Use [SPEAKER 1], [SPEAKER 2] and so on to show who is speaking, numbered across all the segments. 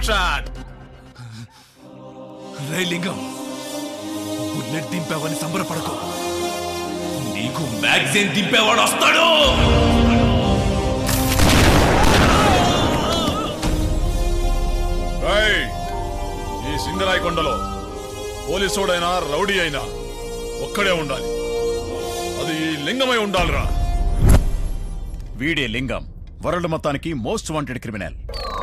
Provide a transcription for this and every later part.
[SPEAKER 1] Good shot. లింగం, bullet దింపావని సంబరపడకు. నీకు magazine దింపేవాడు వస్తాడు.
[SPEAKER 2] ఈ సింగరాయి కొండలో పోలీసోడైనా రౌడీ అయినా ఒక్కడే ఉండాలి. అది ఈ లింగమై ఉండాలిరా.
[SPEAKER 3] వీడే లింగం వరల్డ్ మొత్తానికి మోస్ట్ వాంటెడ్ క్రిమినల్.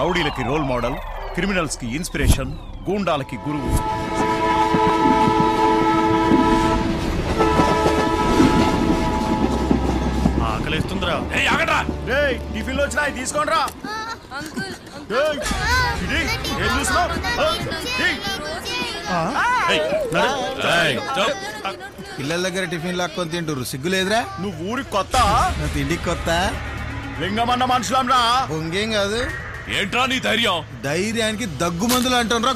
[SPEAKER 3] రౌడీలకి రోల్ మోడల్, క్రిమినల్స్ కి ఇన్స్పిరేషన్, గూండాలకి గురువు.
[SPEAKER 1] ఆకలిస్తుందిరా.
[SPEAKER 3] టిఫిన్ వచ్చినా తీసుకోండి రా.
[SPEAKER 4] పిల్లల దగ్గర టిఫిన్ లాక్కొని తింటురు, సిగ్గులేదురా?
[SPEAKER 3] నువ్వు ఊరికి కొత్త,
[SPEAKER 4] తిండికి కొత్త.
[SPEAKER 3] లింగమన్న మనుషులం రా.
[SPEAKER 4] బొంగేం కాదు.
[SPEAKER 1] ఏంట్రా నీ ధైర్యం?
[SPEAKER 4] ధైర్యానికి దగ్గు మందులు అంటారా?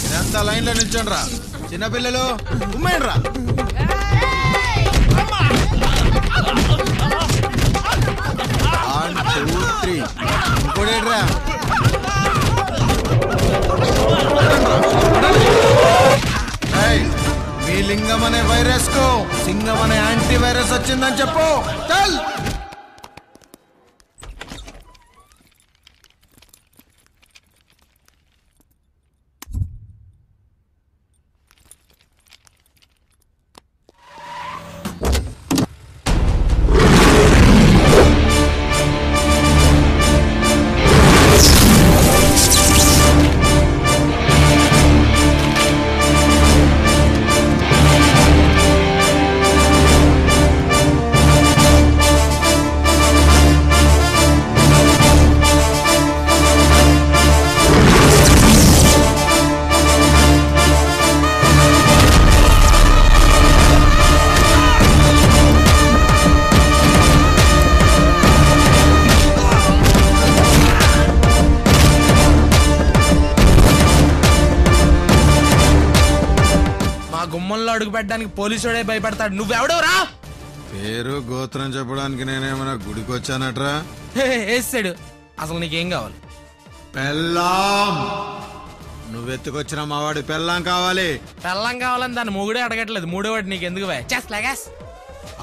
[SPEAKER 4] ఇదంతా లైన్ లో నిల్చోండి రా. చిన్నపిల్లలు ఉమ్మేయండి రా. ఇంకోటేడ్రా. మీ లింగం అనే వైరస్ కు సింగం అనే యాంటీ వైరస్ వచ్చిందని చెప్పు. చల్.
[SPEAKER 5] గుమ్మంలో అడుగు పెట్టడానికి పోలీసుడే భయపడతాడు. నువ్వెవడోరా?
[SPEAKER 4] పేరు గోత్రం చెప్పడానికి నేనేమైనా గుడికి వచ్చానట్రా?
[SPEAKER 5] వేసాడు. అసలు నీకేం కావాలి?
[SPEAKER 4] పెళ్ళాం. నువ్వెత్తుకొచ్చిన మావాడి పెళ్ళాం కావాలి.
[SPEAKER 5] పెళ్ళం కావాలని దాన్ని మొగుడే అడగట్లేదు. మూడోవాడు నీకు ఎందుకు?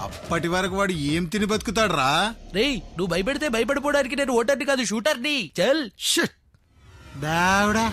[SPEAKER 4] అప్పటి వరకు వాడు ఏం తిని బతుకుతాడ్రా?
[SPEAKER 5] రేయ్, నువ్వు భయపెడితే భయపడిపోవడానికి నేను ఓటర్ని కాదు, షూటర్ని. చల్.
[SPEAKER 4] దావుడా.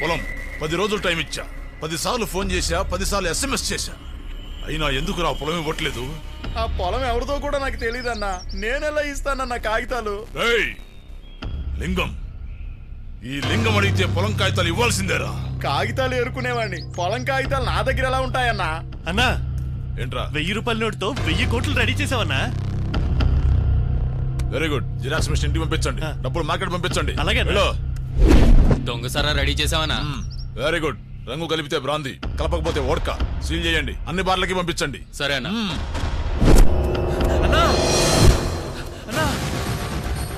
[SPEAKER 2] పొలం 10 రోజులు టైం ఇచ్చా. 10 సార్లు ఫోన్ చేశా, 10 సార్లు SMS చేశా. అయినా ఎందుకు రా పొలం ఇవ్వట్లేదు?
[SPEAKER 3] ఆ పొలం ఎవరిదో కూడా నాకు తెలియదన్నా. నేనెలా ఇస్తానన్నా కాగితాలు?
[SPEAKER 2] లింగం, ఈ లింగం అడిగితే పొలం కాగితాలు ఇవ్వాల్సిందేరా.
[SPEAKER 3] కాగితాలు ఎరుకునేవాడిని, పొలం కాగితాలు నా దగ్గర ఎలా ఉంటాయన్నా?
[SPEAKER 1] అన్నా
[SPEAKER 2] ఏంట్రా
[SPEAKER 1] 1000 రూపాయల నోటుతో 1000 కోట్లు రెడీ చేసావన్నా?
[SPEAKER 2] Very good. జిరాక్స్ మిషన్ ఇంటికి పంపించండి, డబ్బులు మార్కెట్ పంపించండి.
[SPEAKER 1] అలాగే
[SPEAKER 6] దొంగ సారా రెడీ చేసావనా?
[SPEAKER 2] Very good. రంగు కలిపితే బ్రాంది, కలపకపోతే ఓడ్క. సీల్ చేయండి, అన్ని బార్లకి పంపించండి.
[SPEAKER 1] సరేనా?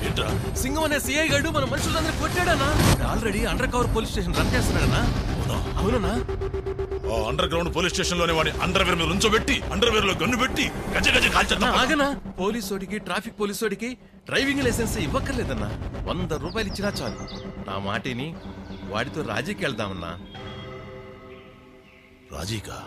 [SPEAKER 1] ఏంట్రా?
[SPEAKER 6] సింగం అనే సిఐ గారు మన మనుషులందరూ కొట్టాడన్నా. Already undercover police station run చేస్తున్నాడన్నా. అవునన్నా.
[SPEAKER 2] అండర్ గ్రౌండ్ పోలీస్ స్టేషన్ లోనే వాడిని అండర్వేర్ మీద ఉంచోబెట్టి అండర్వేర్ లో గన్ను పెట్టి గజ గజ కాల్చేద్దాం.
[SPEAKER 6] ఆగనా, పోలీసోడికి ట్రాఫిక్ పోలీసోడికి డ్రైవింగ్ లైసెన్స్ ఇవ్వక్కర్లేదన్నా. 100 రూపాయలు ఇచ్చినా చాలు. నా మాటిని వాడితో రాజీకి వెళ్దామన్నా.
[SPEAKER 2] రాజీగా?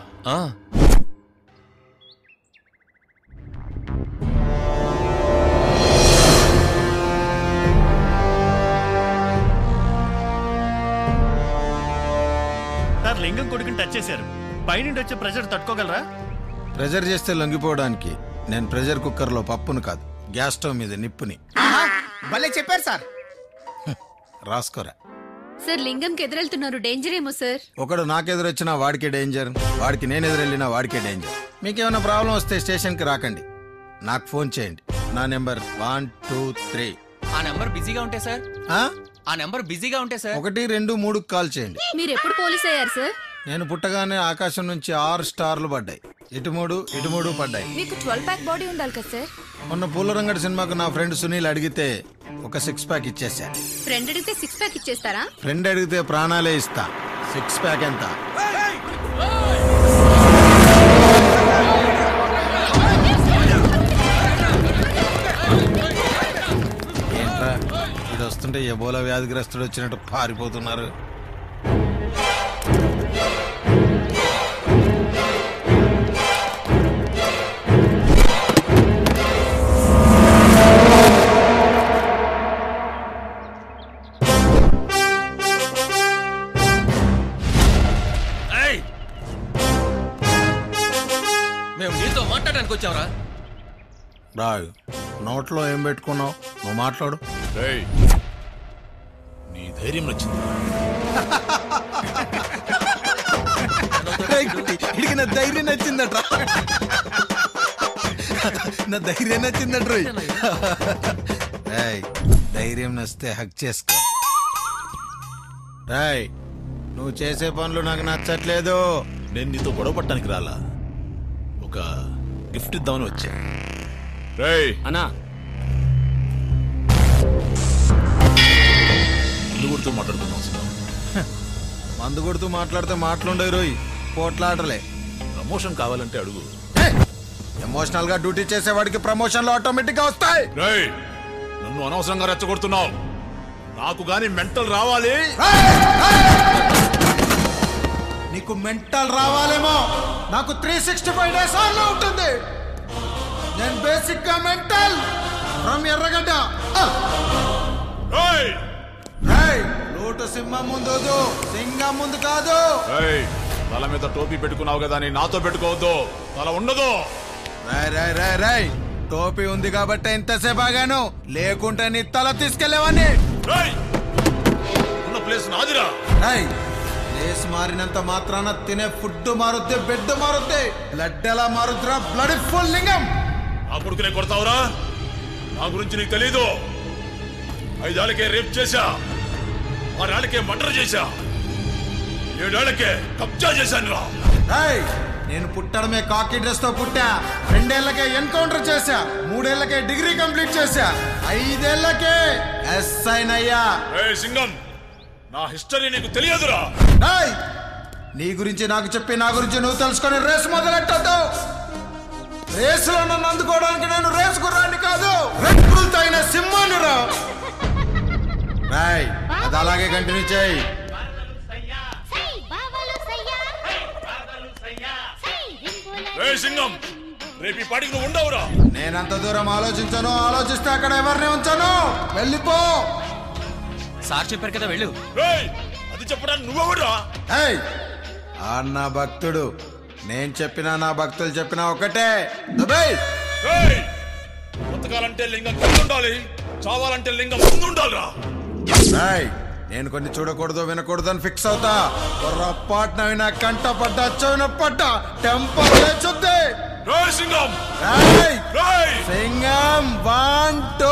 [SPEAKER 1] సార్, లింగం కొడుకుని టచ్ చేశారు. పైనుండి వచ్చే ప్రెషర్ తట్టుకోగలరా?
[SPEAKER 4] ప్రెజర్ చేస్తే లొంగిపోవడానికి నేను ప్రెజర్ కుక్కర్ లో పప్పును కాదు, గ్యాస్ స్టవ్ మీద నిప్పుని.
[SPEAKER 7] భలే చెప్పారు సార్.
[SPEAKER 4] రాసుకోరా.
[SPEAKER 8] సార్, లింగంకి ఎదురెళ్తున్నారు, డేంజర్ ఏమో సార్.
[SPEAKER 4] ఒకడు నాకెదురొచ్చినా వాడికే డేంజర్, వాడికి నేను ఎదురెళ్ళినా వాడికే డేంజర్. మీకేమైనా ప్రాబ్లం వస్తే స్టేషన్కి రాకండి, నాకు ఫోన్ చేయండి. నా నెంబర్ 123.
[SPEAKER 7] ఆ నెంబర్ బిజీగా ఉంటే సార్, ఆ నెంబర్ బిజీగా ఉంటే సార్
[SPEAKER 4] 1, 2, 3 కాల్ చేయండి.
[SPEAKER 8] మీరు ఎప్పుడు పోలీస్ అయ్యారు సార్?
[SPEAKER 4] నేను పుట్టగానే ఆకాశం నుంచి 6 స్టార్లు పడ్డాయి. ఇటు మూడు పడ్డాయి.
[SPEAKER 8] మీకు 12 ప్యాక్ బాడీ ఉండాలి కదా సార్?
[SPEAKER 4] మొన్న పూలరంగడి సినిమాకు నా ఫ్రెండ్ సునీల్ అడిగితే ఒక 6 ప్యాక్ ఇచ్చేసా.
[SPEAKER 8] ఫ్రెండ్ అడిగితే 6 ప్యాక్ ఇచ్చేస్తారా?
[SPEAKER 4] ఫ్రెండ్ అడిగితే ప్రాణాలే ఇస్తా. 6 ప్యాక్ ఎంత? ఏంట్రా ఇది వస్తుంటే ఎబోలా వ్యాధిగ్రస్తుడు వచ్చినట్టు పారిపోతున్నారు.
[SPEAKER 6] మేము నీతో మాట్లాడడానికి వచ్చావరా?
[SPEAKER 4] రాయ్, నోట్లో ఏం పెట్టుకున్నావు? నువ్వు మాట్లాడు.
[SPEAKER 2] నీ ధైర్యం నచ్చింది.
[SPEAKER 4] ఇడికి నా ధైర్యం నచ్చిందట. నా ధైర్యం నచ్చిందట. రాయ్, ధైర్యం నచ్చితే హక్ చేసుకో. రాయ్, నువ్వు చేసే పనులు నాకు నచ్చట్లేదు.
[SPEAKER 2] నేను నీతో గొడవ పట్టడానికి రాలా, ఒక గిఫ్ట్ ఇద్దామని వచ్చా. రేయ్
[SPEAKER 7] అన్నా,
[SPEAKER 2] ముందు కొడుతూ మాట్లాడుతున్నావు.
[SPEAKER 4] మందు కొడుతూ మాట్లాడితే మాటలుండే రోయ్, పోట్లాడలే.
[SPEAKER 2] ప్రమోషన్ కావాలంటే అడుగు.
[SPEAKER 4] ఎమోషనల్ గా డ్యూటీ చేసేవాడికి ప్రమోషన్లు ఆటోమేటిక్ గా వస్తాయి.
[SPEAKER 2] రేయ్, నన్ను అనవసరంగా రెచ్చగొడుతున్నావు. నాకు గాని మెంటల్ రావాలి.
[SPEAKER 4] నీకు మెంటల్ రావాలేమో, నాకు 365 డేస్ ఆన్లో ఉంటుంది. నేను బేసిక్ గా మెంటల్ ఫ్రమ్ ఎర్రగడ్డ. లోటు సింహం ముందు, సింగం ముందు కాదు.
[SPEAKER 2] తల మీద టోపీ పెట్టుకున్నావు కదా అని నాతో పెట్టుకోవద్దు, తల ఉండదు.
[SPEAKER 4] రాయ్, టోపీ ఉంది కాబట్టి ఇంతసేపు ఆగాను, లేకుంటే నీ తల తీసుకెళ్లేవాన్ని.
[SPEAKER 2] ఉన్న ప్లేస్ నాదిరా.
[SPEAKER 4] ప్లేస్ మారినంత మాత్రాన తినే ఫుడ్ మారుద్ది, బెడ్ మారుద్ది. బ్లడ్ ఎలా మారుద్రా? బ్లడ్ ఫుల్ లింగం.
[SPEAKER 2] ఆ కొడుకునే కొడతావురా? నా గురించి నీకు తెలీదు. 5 ఏళ్లకే రేప్ చేశా, 6 ఏళ్లకే మర్డర్ చేశా, 7 ఏళ్లకే కబ్జా చేశాను రా.
[SPEAKER 4] నేను పుట్టడమే కాకి డ్రెస్ తో పుట్టా. 2 ఏళ్లకే ఎన్కౌంటర్ చేశా, 3 ఏళ్లకే డిగ్రీ కంప్లీట్ చేశా, 5 ఏళ్లకే ఎస్ఐన్ అయ్యా.
[SPEAKER 2] సింగం, నా హిస్టరీ నీకు తెలియదురా.
[SPEAKER 4] నీ గురించి నాకు చెప్పి నా గురించి నువ్వు తెలుసుకొని రేసు మొదలెట్టద్దు. రేసులో నన్ను అందుకోవడానికి నేను రేసు గుర్రాన్ని కాదు, రెక్కులు తగిన సింహాన్ని రా. అది అలాగే కంటిన్యూ చేయి.
[SPEAKER 2] సింగం, రేపు ఈ పాటికి నువ్వు ఉండవురా.
[SPEAKER 4] నేనంత దూరం ఆలోచించాను, ఆలోచిస్తే అక్కడ ఎవరిని ఉంచాను. వెళ్ళిపో.
[SPEAKER 7] సార్ చెప్పారు కదా, వెళ్ళు.
[SPEAKER 2] అది చెప్పడానికి నువ్వెవడురా?
[SPEAKER 4] అన్న భక్తుడు, నేను చెప్పినా నా భక్తులు చెప్పినా ఒకటే.
[SPEAKER 2] బతకాలంటే లింగం కింద ఉండాలి, చావాలంటే లింగం ముందు ఉండాలిరా.
[SPEAKER 4] నేను కొన్ని చూడకూడదు, వినకూడదు అని ఫిక్స్ అవుతా. పొరపాటున వినా కంట పడ్డా, చెవిన పడ్డా టెంపర్ లేచుద్ది.
[SPEAKER 2] సింగం,
[SPEAKER 4] సింగం 1, 2,